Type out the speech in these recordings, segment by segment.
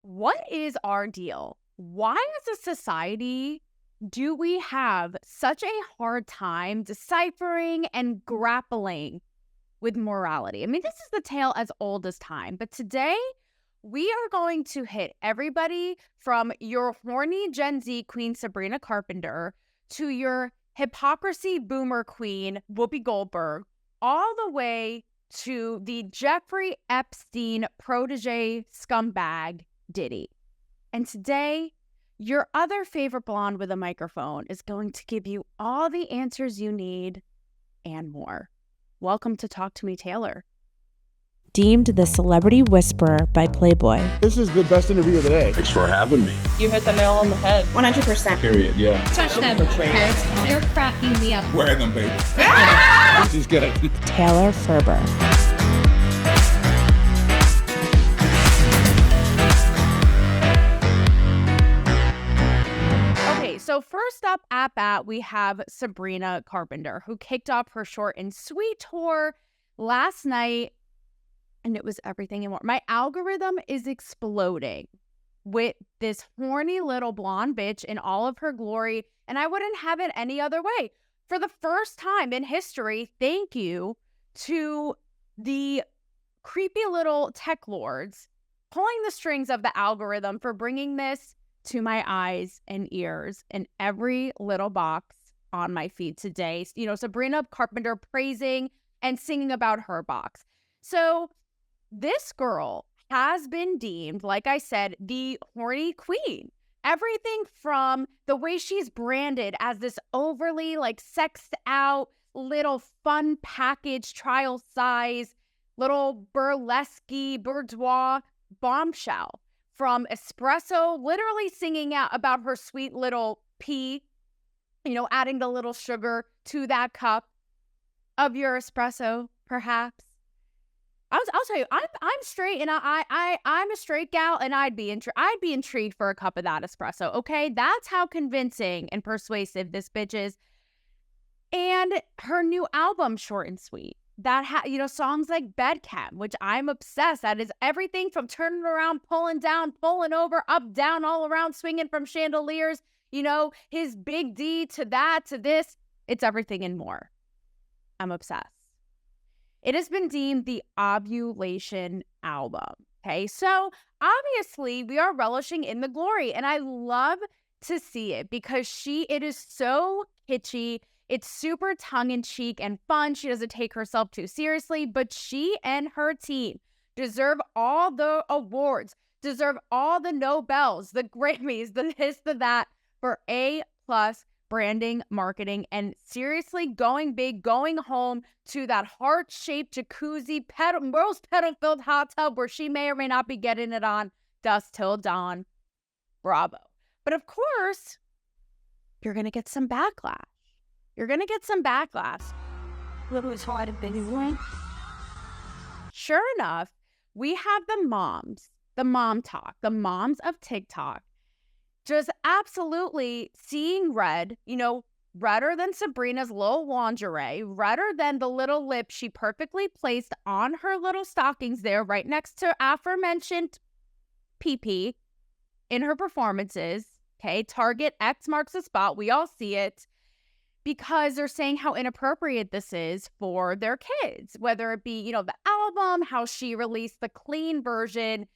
What is our deal? Why, as a society, do we have such a hard time deciphering and grappling with morality? I mean, this is the tale as old as time, but today we are going to hit everybody from your horny Gen Z queen, Sabrina Carpenter, to your hypocrisy boomer queen, Whoopi Goldberg, all the way to the Jeffrey Epstein protege scumbag, Diddy. And today, your other favorite blonde with a microphone is going to give you all the answers you need and more. Welcome to Talk to Me, Taylor. Deemed the celebrity whisperer by Playboy. This is the best interview of the day. Thanks for having me. You hit the nail on the head. 100%. Period, yeah. Touch them, Chris. They're cracking me up. Wear them, baby. This is good. Taylor Ferber. So first up at bat, we have Sabrina Carpenter, who kicked off her short and sweet tour last night, and it was everything and more. My algorithm is exploding with this horny little blonde bitch in all of her glory, and I wouldn't have it any other way. For the first time in history, thank you to the creepy little tech lords pulling the strings of the algorithm for bringing this to my eyes and ears in every little box on my feed today. You know, Sabrina Carpenter praising and singing about her box. So this girl has been deemed, like I said, the horny queen. Everything from the way she's branded as this overly sexed out little fun package trial size little burlesque bourgeois bombshell. From espresso, literally singing out about her sweet little pea, adding the little sugar to that cup of your espresso, perhaps. I'll tell you, I'm straight, and I'm a straight gal, and I'd be intrigued for a cup of that espresso. Okay, that's how convincing and persuasive this bitch is. And her new album, Short and Sweet. That songs like Bedcam, which I'm obsessed. That is everything from turning around, pulling down, pulling over, up, down, all around, swinging from chandeliers, his big D to that, to this. It's everything and more. I'm obsessed. It has been deemed the ovulation album. Okay, so obviously we are relishing in the glory, and I love to see it because it is so kitschy. It's super tongue-in-cheek and fun. She doesn't take herself too seriously, but she and her team deserve all the awards, deserve all the Nobels, the Grammys, the this, the that, for A+ branding, marketing, and seriously going big, going home to that heart-shaped jacuzzi, rose petal-filled hot tub where she may or may not be getting it on dusk till dawn. Bravo. But of course, you're going to get some backlash. Sure enough, we have the mom talk, the moms of TikTok, just absolutely seeing red, redder than Sabrina's little lingerie, redder than the little lip she perfectly placed on her little stockings there right next to aforementioned PP in her performances. Okay, Target X marks the spot. We all see it. Because they're saying how inappropriate this is for their kids, whether it be, the album, how she released the clean version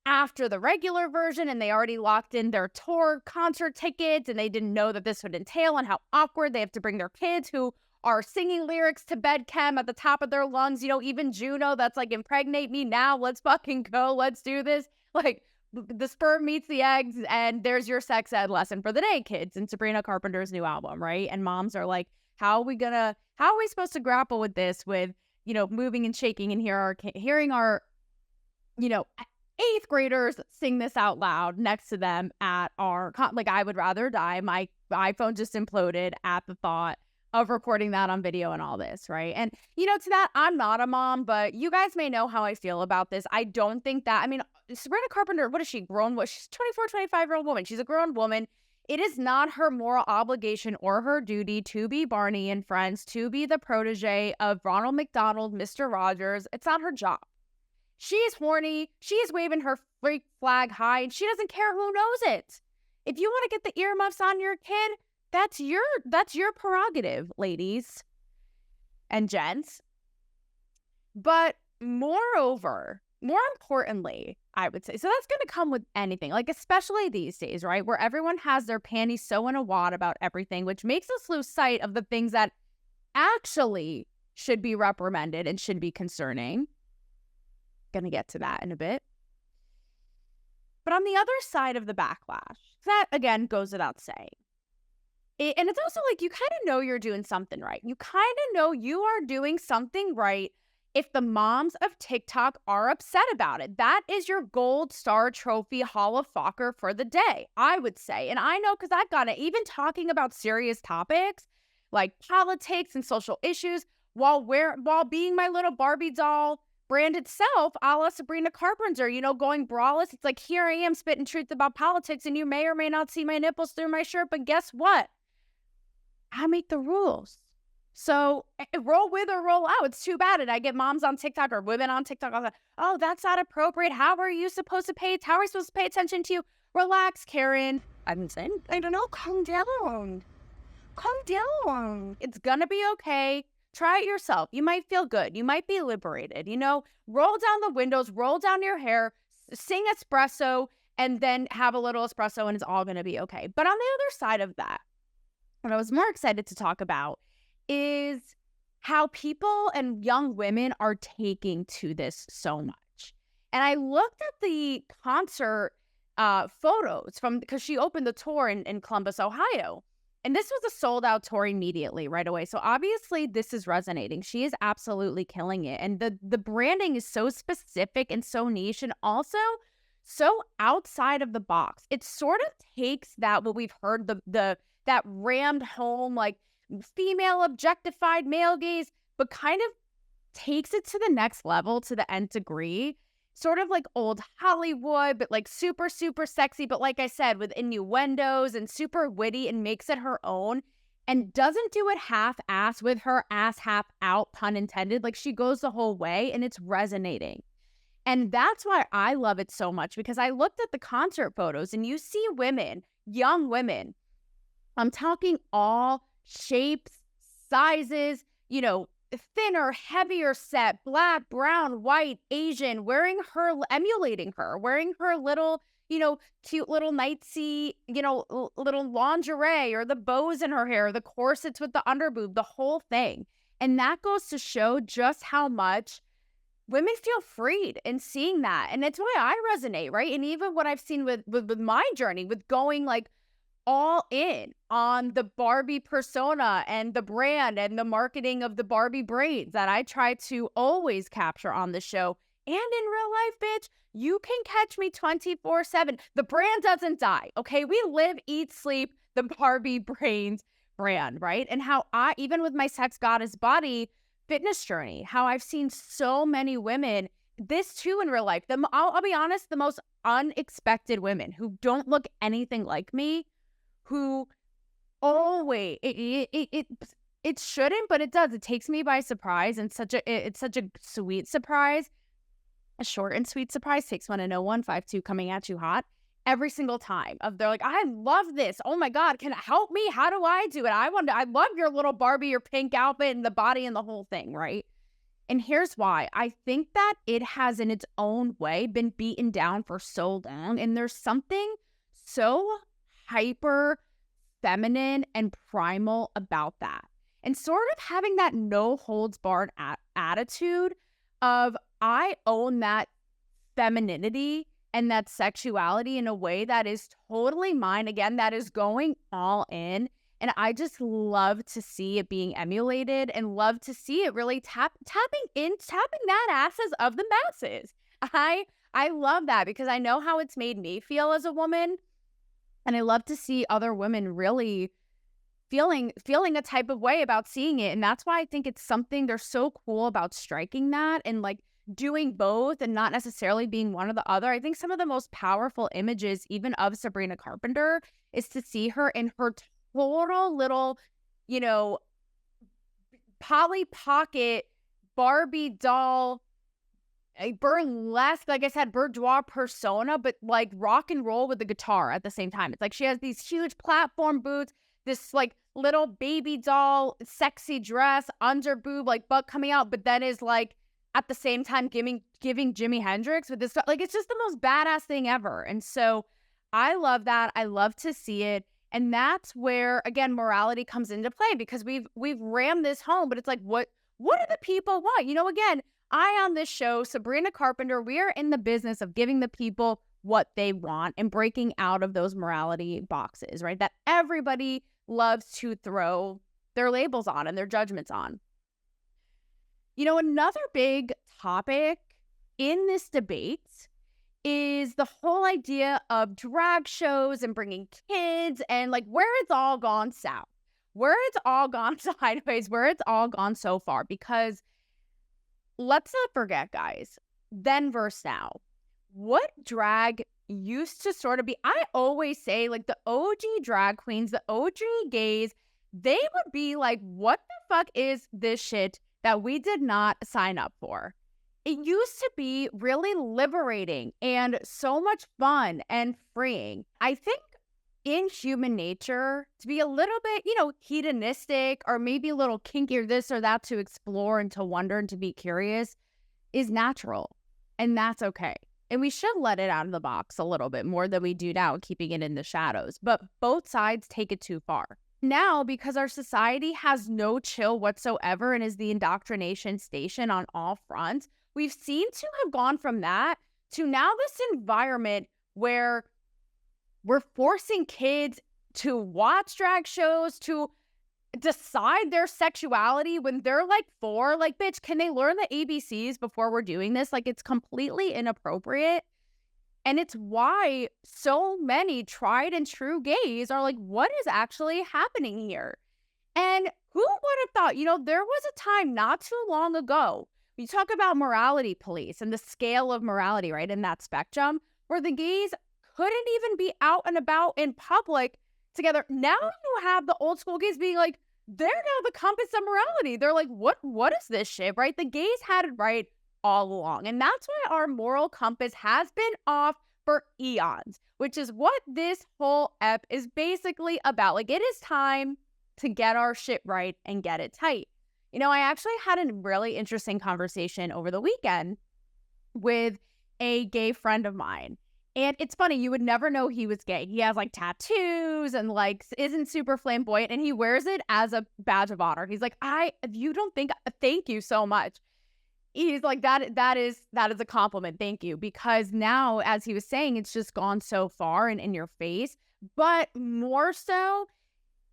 after the regular version, and they already locked in their tour concert tickets, and they didn't know that this would entail, and how awkward they have to bring their kids who are singing lyrics to Bedcam at the top of their lungs. Even Juno, that's impregnate me now. Let's fucking go. Let's do this. The sperm meets the eggs, and there's your sex ed lesson for the day, kids, in Sabrina Carpenter's new album, right? And moms are like, how are we supposed to grapple with this, with, moving and shaking and hearing our, 8th graders sing this out loud next to them at our, I would rather die. My iPhone just imploded at the thought of recording that on video and all this, right? And, to that, I'm not a mom, but you guys may know how I feel about this. I don't think that, Sabrina Carpenter, what is she, grown? She's a 25-year-old woman. She's a grown woman. It is not her moral obligation or her duty to be Barney and Friends, to be the protege of Ronald McDonald, Mr. Rogers. It's not her job. She is horny. She is waving her flag high, and she doesn't care who knows it. If you want to get the earmuffs on your kid, that's your prerogative, ladies and gents. But moreover, more importantly, I would say, so that's going to come with anything, like especially these days, right? Where everyone has their panties so in a wad about everything, which makes us lose sight of the things that actually should be reprimanded and should be concerning. Going to get to that in a bit. But on the other side of the backlash, that again goes without saying. And it's also like you kind of know you're doing something right. You kind of know you are doing something right if the moms of TikTok are upset about it. That is your gold star trophy Hall of Focker for the day, I would say. And I know because I've got it, even talking about serious topics like politics and social issues while being my little Barbie doll brand itself, a la Sabrina Carpenter, going braless. It's like, here I am spitting truth about politics, and you may or may not see my nipples through my shirt, but guess what? I make the rules. So roll with or roll out. It's too bad. And I get moms on TikTok or women on TikTok. Like, oh, that's not appropriate. How are you supposed to pay? How are we supposed to pay attention to you? Relax, Karen. I didn't say anything. I don't know. Calm down. Calm down. It's going to be okay. Try it yourself. You might feel good. You might be liberated. Roll down the windows, roll down your hair, sing espresso, and then have a little espresso, and it's all going to be okay. But on the other side of that, what I was more excited to talk about is how people and young women are taking to this so much. And I looked at the concert photos because she opened the tour in Columbus, Ohio. And this was a sold out tour immediately right away. So obviously this is resonating. She is absolutely killing it. And the branding is so specific and so niche and also so outside of the box. It sort of takes that, what we've heard, that rammed home, like female objectified male gaze, but kind of takes it to the next level, to the nth degree. Sort of like old Hollywood, but like super, super sexy. But like I said, with innuendos and super witty, and makes it her own and doesn't do it half-ass with her ass half out, pun intended. Like she goes the whole way and it's resonating. And that's why I love it so much, because I looked at the concert photos and you see women, young women, I'm talking all shapes, sizes, thinner, heavier set, black, brown, white, Asian, emulating her, wearing her little, cute little nightsy, little lingerie, or the bows in her hair, the corsets with the underboob, the whole thing. And that goes to show just how much women feel freed in seeing that. And it's why I resonate, right? And even what I've seen with my journey, with going like all in on the Barbie persona and the brand and the marketing of the Barbie braids that I try to always capture on the show. And in real life, bitch, you can catch me 24/7. The brand doesn't die, okay? We live, eat, sleep the Barbie brains brand, right? And how I, even with my sex goddess body fitness journey, how I've seen so many women, this too in real life. I'll be honest, the most unexpected women who don't look anything like me, who always it shouldn't, but it does. It takes me by surprise, and it's such a sweet surprise. A short and sweet surprise takes one to know one. 5'2" coming at you hot every single time. They're like, I love this. Oh my God, can it help me? How do I do it? I love your little Barbie, your pink outfit and the body and the whole thing, right? And here's why. I think that it has in its own way been beaten down for so long, and there's something so hyper feminine and primal about that, and sort of having that no holds barred attitude of, I own that femininity and that sexuality in a way that is totally mine, again, that is going all in. And I just love to see it being emulated, and love to see it really tapping that asses of the masses. I love that, because I know how it's made me feel as a woman. And I love to see other women really feeling a type of way about seeing it. And that's why I think it's something, they're so cool about striking that and like doing both and not necessarily being one or the other. I think some of the most powerful images, even of Sabrina Carpenter, is to see her in her total little, Polly Pocket Barbie doll a burlesque, like I said, bourgeois persona, but like rock and roll with the guitar at the same time. It's like she has these huge platform boots, this like little baby doll, sexy dress, under boob, like butt coming out, but then is like at the same time giving Jimi Hendrix with this stuff. Like, it's just the most badass thing ever. And so I love that. I love to see it. And that's where, again, morality comes into play, because we've rammed this home, but it's like, what do the people want? You know, again, on this show, Sabrina Carpenter, we are in the business of giving the people what they want and breaking out of those morality boxes, right? That everybody loves to throw their labels on and their judgments on. You know, another big topic in this debate is the whole idea of drag shows and bringing kids, and like where it's all gone south, where it's all gone sideways, where it's all gone so far. Because let's not forget, guys, then versus now, what drag used to sort of be, I always say, like, the OG drag queens, the OG gays, they would be like, what the fuck is this shit that we did not sign up for? It used to be really liberating and so much fun and freeing. I think in human nature to be a little bit, you know, hedonistic or maybe a little kinky or this or that, to explore and to wonder and to be curious, is natural. And that's okay. And we should let it out of the box a little bit more than we do now, keeping it in the shadows. But both sides take it too far. Now, because our society has no chill whatsoever and is the indoctrination station on all fronts, we've seemed to have gone from that to now this environment where we're forcing kids to watch drag shows, to decide their sexuality when they're like 4. Like, bitch, can they learn the ABCs before we're doing this? Like, it's completely inappropriate. And it's why so many tried and true gays are like, what is actually happening here? And who would have thought, you know, there was a time not too long ago, you talk about morality police and the scale of morality, right, in that spectrum, where the gays couldn't even be out and about in public together. Now you have the old school gays being like, they're now the compass of morality. They're like, what is this shit, right? The gays had it right all along. And that's why our moral compass has been off for eons, which is what this whole ep is basically about. Like, it is time to get our shit right and get it tight. You know, I actually had a really interesting conversation over the weekend with a gay friend of mine. And it's funny, you would never know he was gay. He has like tattoos and like isn't super flamboyant, and he wears it as a badge of honor. He's like, thank you so much. He's like, that is a compliment. Thank you. Because now, as he was saying, it's just gone so far and in your face, but more so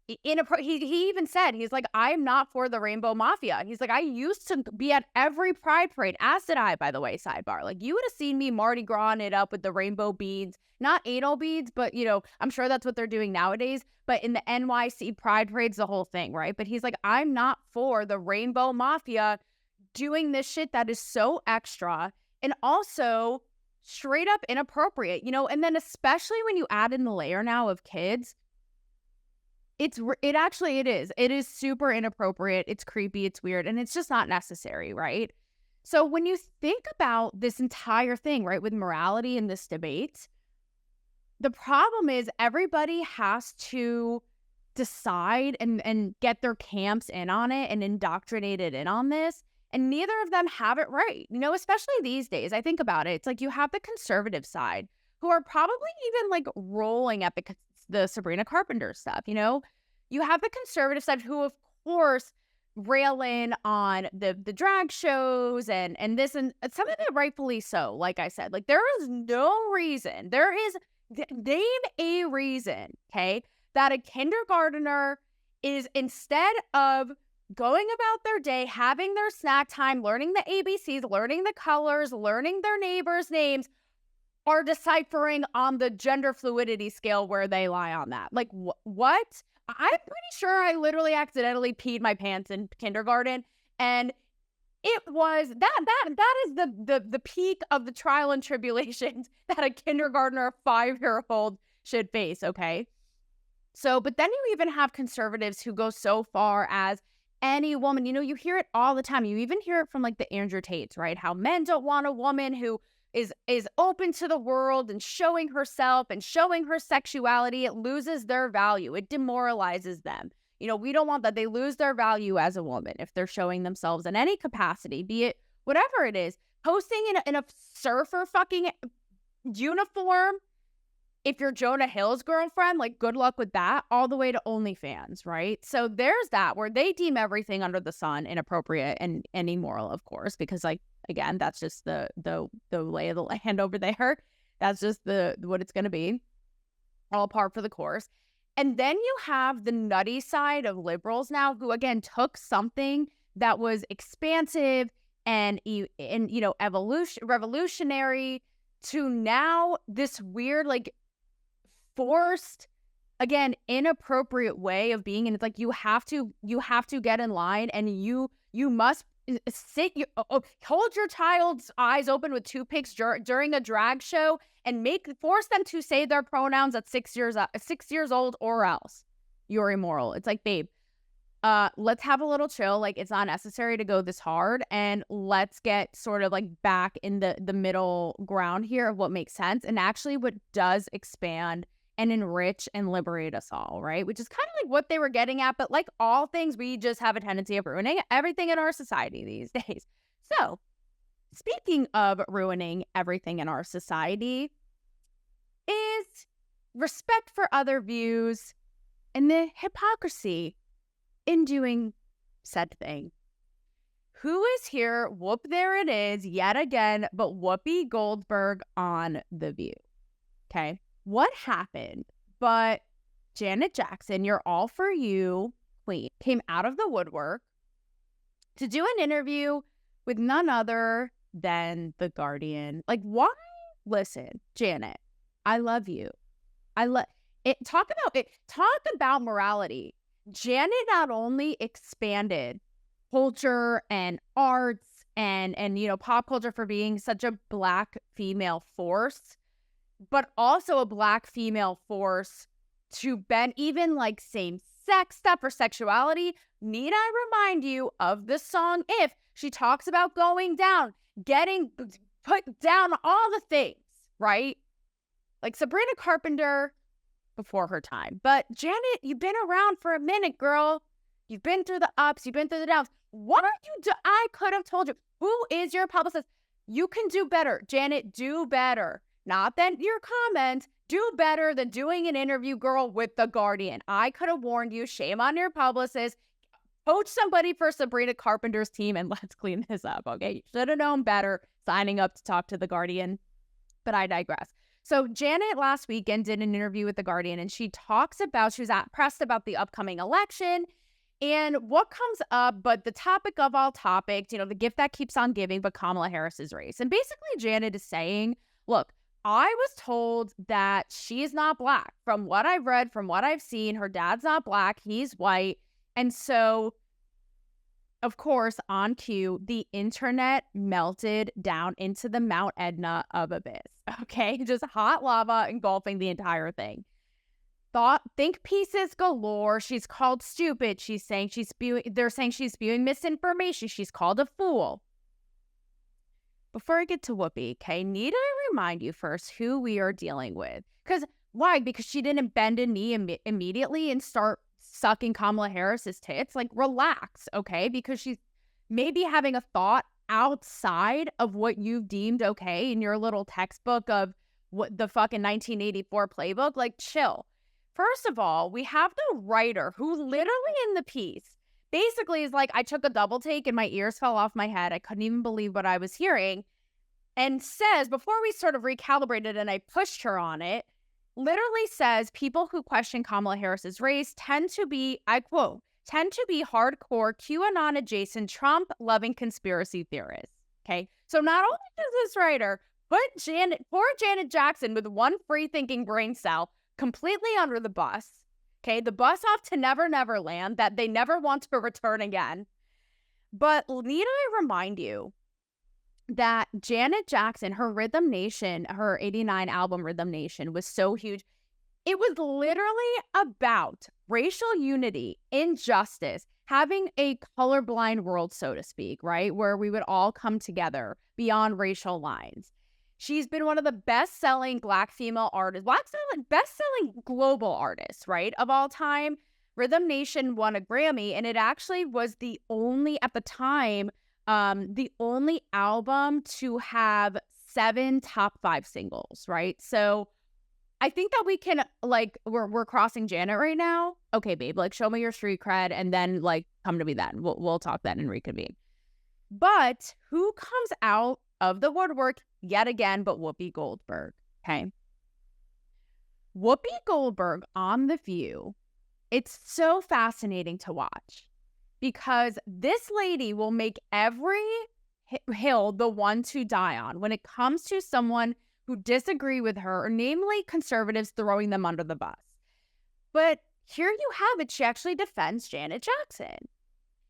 he even said, he's like, I'm not for the rainbow mafia. He's like, I used to be at every pride parade, as did I, by the way, sidebar. Like, you would have seen me Mardi Gras it up with the rainbow beads, not anal beads, but, you know, I'm sure that's what they're doing nowadays. But in the NYC pride parades, the whole thing, right? But he's like, I'm not for the rainbow mafia doing this shit that is so extra and also straight up inappropriate, you know? And then especially when you add in the layer now of kids, it is super inappropriate. It's creepy. It's weird. And it's just not necessary, right? So when you think about this entire thing, right, with morality in this debate, the problem is everybody has to decide and get their camps in on it and indoctrinated in on this. And neither of them have it right. You know, especially these days, I think about it. It's like you have the conservative side who are probably even like rolling at the Sabrina Carpenter stuff, you know? You have the conservative side who, of course, rail in on the drag shows and this, and some of it rightfully so, like I said. Like, there is no reason, name a reason, okay, that a kindergartner is, instead of going about their day, having their snack time, learning the ABCs, learning the colors, learning their neighbors' names, are deciphering on the gender fluidity scale where they lie on that. Like, what? I'm pretty sure I literally accidentally peed my pants in kindergarten, and it was that is the peak of the trial and tribulations that a kindergartner, 5-year-old should face, okay? So, but then you even have conservatives who go so far as, any woman. You know, you hear it all the time. You even hear it from like the Andrew Tates, right? How men don't want a woman who is open to the world and showing herself and showing her sexuality. It loses their value. It demoralizes them. You know, we don't want that. They lose their value as a woman if they're showing themselves in any capacity, be it whatever it is. Posting in a surfer fucking uniform, if you're Jonah Hill's girlfriend, like, good luck with that, all the way to OnlyFans, right? So there's that, where they deem everything under the sun inappropriate and immoral, of course, because, like, again, that's just the lay of the land over there. That's just what it's going to be, all par for the course. And then you have the nutty side of liberals now, who, again, took something that was expansive and you know, revolutionary, to now this weird, like, forced, again, inappropriate way of being. And it's like, you have to get in line, and you must hold your child's eyes open with toothpicks during a drag show and force them to say their pronouns at 6 years old, or else you're immoral. It's like, babe, let's have a little chill. Like, it's not necessary to go this hard, and let's get sort of like back in the middle ground here of what makes sense and actually what does expand and enrich and liberate us all, right? Which is kind of like what they were getting at, but like all things, we just have a tendency of ruining everything in our society these days. So, speaking of ruining everything in our society, is respect for other views and the hypocrisy in doing said thing. Who is here? Whoop, there it is, yet again, but Whoopi Goldberg on The View. Okay, what happened? But Janet Jackson, your all for you queen, came out of the woodwork to do an interview with none other than The Guardian. Like, why? Listen, Janet, I love you. I love it. Talk about morality. Janet not only expanded culture and arts and you know, pop culture for being such a Black female force, but also a Black female force to bend even like same-sex stuff or sexuality. Need I remind you of the song If? She talks about going down, getting put down, all the things, right? Like Sabrina Carpenter before her time. But Janet, you've been around for a minute, girl. You've been through the ups, you've been through the downs. What are you doing? I could have told you. Who is your publicist? You can do better. Janet, do better. Not that your comment, do better than doing an interview, girl, with The Guardian. I could have warned you. Shame on your publicist. Poach somebody for Sabrina Carpenter's team and let's clean this up, okay? You should have known better signing up to talk to The Guardian. But I digress. So Janet last weekend did an interview with The Guardian, and she was pressed about the upcoming election and what comes up, but the topic of all topics, you know, the gift that keeps on giving, but Kamala Harris's race. And basically Janet is saying, look, I was told that she is not Black. From what I've read, from what I've seen, her dad's not Black, he's white. And so, of course, on cue, the internet melted down into the Mount Etna of abyss. Okay, just hot lava engulfing the entire thing. Think pieces galore. She's called stupid. They're saying she's spewing misinformation. She's called a fool. Before I get to Whoopi, okay, need I remind you first who we are dealing with? Why? Because she didn't bend a knee immediately and start sucking Kamala Harris's tits. Like, relax, okay? Because she's maybe having a thought outside of what you've deemed okay in your little textbook of what the fucking 1984 playbook. Like, chill. First of all, we have the writer who literally in the piece basically is like, I took a double take and my ears fell off my head. I couldn't even believe what I was hearing. And says, before we sort of recalibrated and I pushed her on it, literally says people who question Kamala Harris's race tend to be, I quote, hardcore QAnon adjacent Trump loving conspiracy theorists. Okay. So not only does this writer put poor Janet Jackson with one free thinking brain cell completely under the bus. Okay. The bus off to Never Never Land that they never want to return again. But need I remind you that Janet Jackson, her Rhythm Nation, her 89 album Rhythm Nation was so huge. It was literally about racial unity, injustice, having a colorblind world, so to speak, right? Where we would all come together beyond racial lines. She's been one of the best-selling Black female artists, best-selling global artists, right, of all time. Rhythm Nation won a Grammy, and it actually was the only, at the time, the only album to have 7 top 5 singles, right? So I think that we can, like, we're crossing Janet right now. Okay, babe, like, show me your street cred, and then, like, come to me then. We'll talk then and reconvene. But who comes out of the woodwork yet again but Whoopi Goldberg, okay? Whoopi Goldberg on The View, it's so fascinating to watch because this lady will make every hill the one to die on when it comes to someone who disagree with her, or namely conservatives throwing them under the bus. But here you have it. She actually defends Janet Jackson.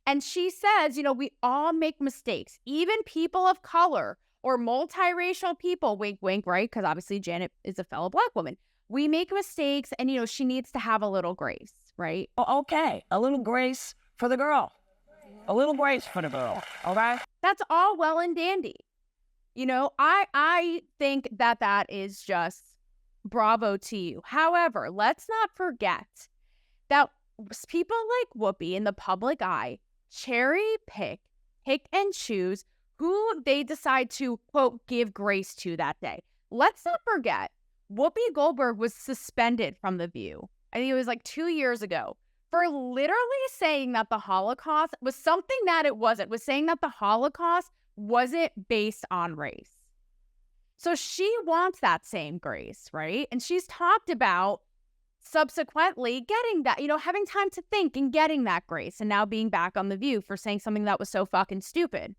And she says, you know, we all make mistakes, even people of color or multiracial people, wink, wink, right? Because obviously Janet is a fellow Black woman. We make mistakes and, you know, she needs to have a little grace, right? Oh, okay, a little grace for the girl. A little grace for the girl, okay? That's all well and dandy. You know, I think that is just bravo to you. However, let's not forget that people like Whoopi in the public eye cherry pick and choose who they decide to, quote, give grace to that day. Let's not forget, Whoopi Goldberg was suspended from The View. I think it was like 2 years ago for literally saying that the Holocaust was something that it wasn't, was saying that the Holocaust wasn't based on race. So she wants that same grace, right? And she's talked about subsequently getting that, you know, having time to think and getting that grace, and now being back on The View for saying something that was so fucking stupid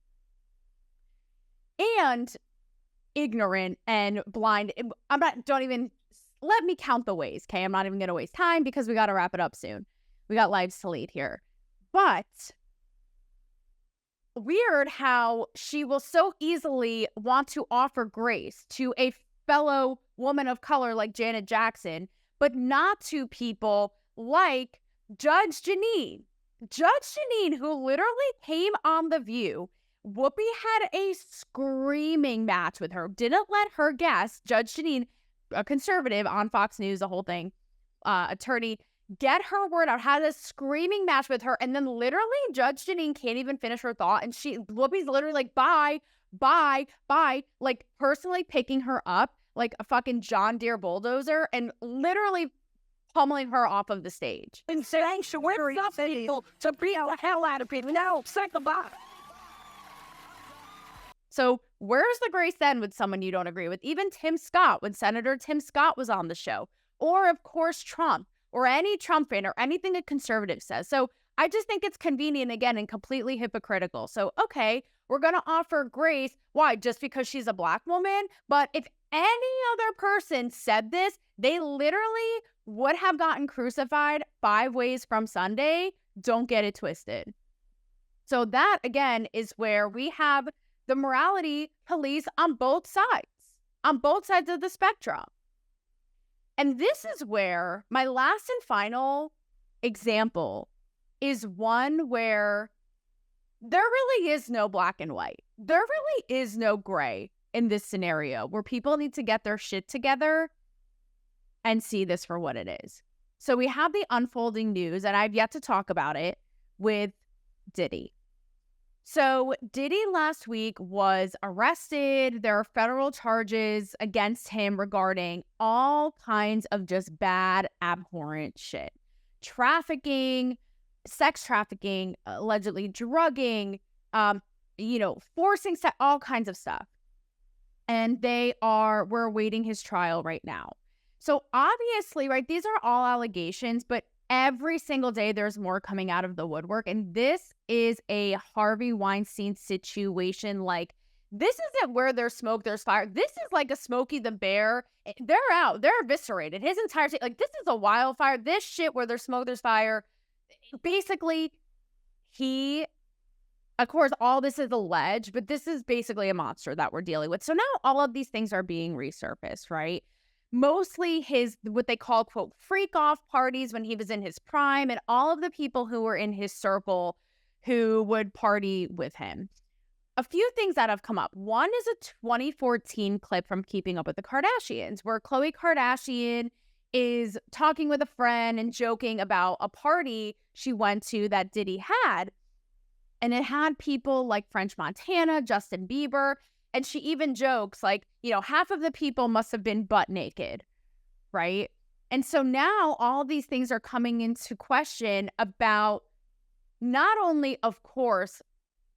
and ignorant and blind. Don't even let me count the ways, okay? I'm not even going to waste time because we got to wrap it up soon. We got lives to lead here. But weird how she will so easily want to offer grace to a fellow woman of color like Janet Jackson, but not to people like Judge Jeanine. Judge Jeanine, who literally came on The View. Whoopi had a screaming match with her. Didn't let her guest, Judge Jeanine, a conservative on Fox News, the whole thing, attorney, get her word out, had a screaming match with her, and then literally Judge Jeanine can't even finish her thought, and Whoopi's literally like, bye, like personally picking her up like a fucking John Deere bulldozer and literally pummeling her off of the stage. And sanctuary people to beat the hell out of people. No, second box. So where's the grace then with someone you don't agree with? Even Tim Scott, when Senator Tim Scott was on the show, or of course Trump, or any Trump fan, or anything a conservative says. So I just think it's convenient, again, and completely hypocritical. So, okay, we're going to offer grace. Why? Just because she's a Black woman? But if any other person said this, they literally would have gotten crucified 5 ways from Sunday. Don't get it twisted. So that, again, is where we have the morality police on both sides of the spectrum. And this is where my last and final example is one where there really is no black and white. There really is no gray in this scenario where people need to get their shit together and see this for what it is. So we have the unfolding news, and I've yet to talk about it, with Diddy. So Diddy last week was arrested. There are federal charges against him regarding all kinds of just bad, abhorrent shit. Trafficking, sex trafficking, allegedly drugging, forcing sex, all kinds of stuff. And we're awaiting his trial right now. So obviously, right, these are all allegations, but every single day there's more coming out of the woodwork. And this is a Harvey Weinstein situation. Like, this isn't where there's smoke, there's fire. This is like a Smokey the Bear. They're out. They're eviscerated. His entire like, this is a wildfire. This shit where there's smoke, there's fire. Basically, of course, all this is alleged, but this is basically a monster that we're dealing with. So now all of these things are being resurfaced, right? mostly his, what they call, quote, freak off parties when he was in his prime, and all of the people who were in his circle who would party with him. A few things that have come up. One is a 2014 clip from Keeping Up with the Kardashians, where Khloe Kardashian is talking with a friend and joking about a party she went to that Diddy had. And it had people like French Montana, Justin Bieber, and she even jokes like, half of the people must have been butt naked, right? And so now all these things are coming into question about not only, of course,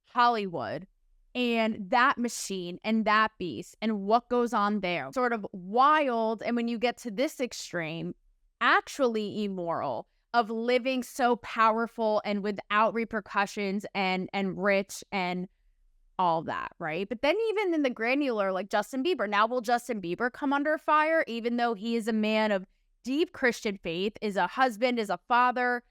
Hollywood and that machine and that beast and what goes on there. Sort of wild. And when you get to this extreme, actually immoral, of living so powerful and without repercussions and rich and all that, right? But then even in the granular, like Justin Bieber, now will Justin Bieber come under fire, even though he is a man of deep Christian faith, is a husband, is a father?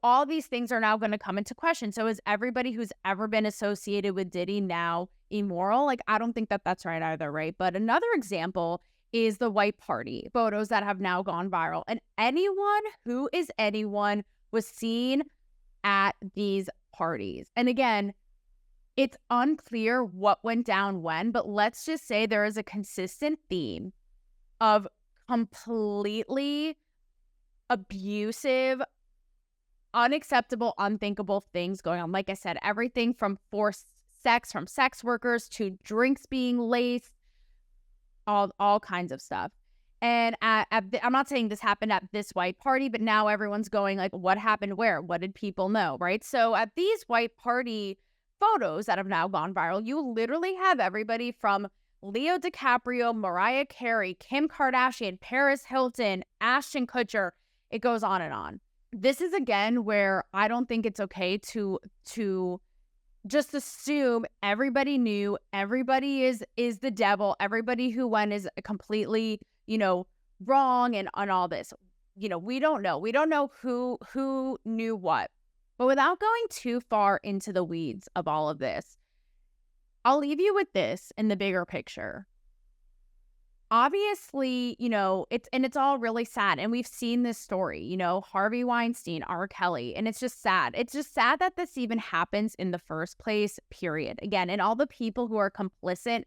All these things are now going to come into question. So is everybody who's ever been associated with Diddy now immoral? Like, I don't think that that's right either, right? But another example is the white party photos that have now gone viral. And anyone who is anyone was seen at these parties. And again, it's unclear what went down when, but let's just say there is a consistent theme of completely abusive, unacceptable, unthinkable things going on. Like I said, everything from forced sex from sex workers to drinks being laced, all kinds of stuff. And I'm not saying this happened at this white party, but now everyone's going like, what happened where? What did people know, right? So at these white party photos that have now gone viral, you literally have everybody from Leo DiCaprio, Mariah Carey, Kim Kardashian, Paris Hilton, Ashton Kutcher. It goes on and on. This is, again, where I don't think it's okay to just assume everybody knew, everybody is the devil, everybody who went is completely, wrong and on all this. We don't know. We don't know who knew what. But without going too far into the weeds of all of this, I'll leave you with this in the bigger picture. Obviously, it's all really sad. And we've seen this story, Harvey Weinstein, R. Kelly, and it's just sad. It's just sad that this even happens in the first place, period. Again, and all the people who are complicit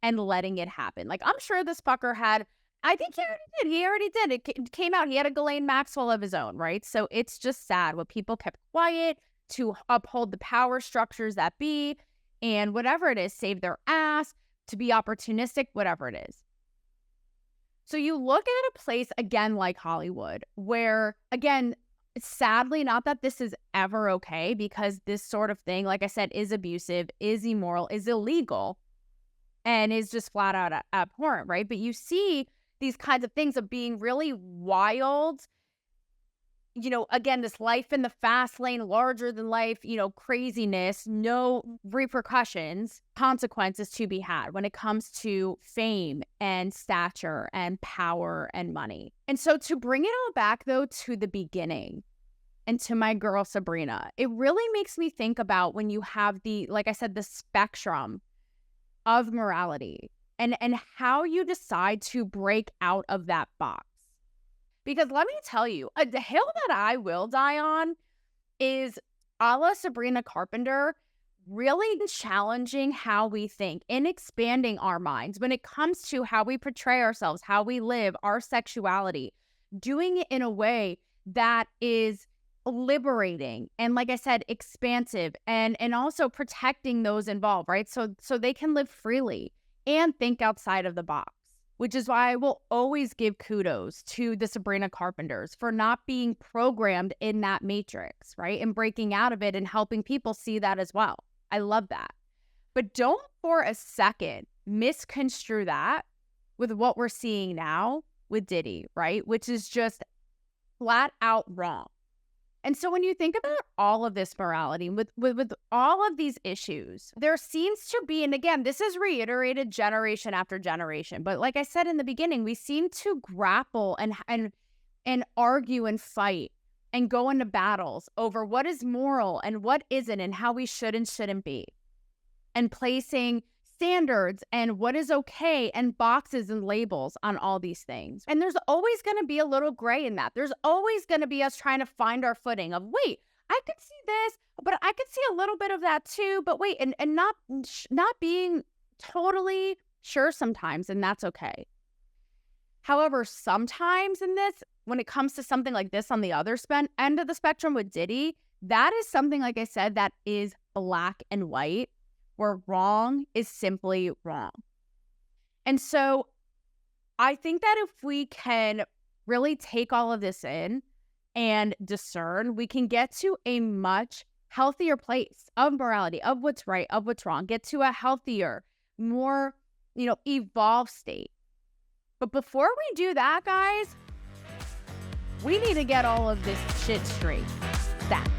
and letting it happen. Like, I'm sure this fucker had, I think he already did. It came out. He had a Ghislaine Maxwell of his own, right? So it's just sad what people kept quiet to uphold the power structures that be, and whatever it is, save their ass, to be opportunistic, whatever it is. So you look at a place, again, like Hollywood, where, again, sadly, not that this is ever okay, because this sort of thing, like I said, is abusive, is immoral, is illegal, and is just flat out abhorrent, right? But you see these kinds of things of being really wild, again, this life in the fast lane, larger than life, craziness, no repercussions, consequences to be had when it comes to fame and stature and power and money. And so to bring it all back, though, to the beginning and to my girl, Sabrina, it really makes me think about when you have like I said, the spectrum of morality and how you decide to break out of that box. Because let me tell you, the hill that I will die on is, a la Sabrina Carpenter, really challenging how we think and expanding our minds when it comes to how we portray ourselves, how we live, our sexuality, doing it in a way that is liberating and, like I said, expansive, and also protecting those involved, right? So they can live freely and think outside of the box. Which is why I will always give kudos to the Sabrina Carpenters for not being programmed in that matrix, right? And breaking out of it and helping people see that as well. I love that. But don't for a second misconstrue that with what we're seeing now with Diddy, right? Which is just flat out wrong. And so when you think about all of this morality, with all of these issues, there seems to be, and again, this is reiterated generation after generation, but like I said in the beginning, we seem to grapple and argue and fight and go into battles over what is moral and what isn't and how we should and shouldn't be. And placing standards and what is okay and boxes and labels on all these things. And there's always going to be a little gray in that. There's always going to be us trying to find our footing of, wait, I could see this, but I could see a little bit of that too. But wait, and not being totally sure sometimes, and that's okay. However, sometimes in this, when it comes to something like this on the other end of the spectrum with Diddy, that is something, like I said, that is black and white, where wrong is simply wrong. And so I think that if we can really take all of this in and discern, we can get to a much healthier place of morality, of what's right, of what's wrong, get to a healthier, more, evolved state. But before we do that, guys, we need to get all of this shit straight. Stat.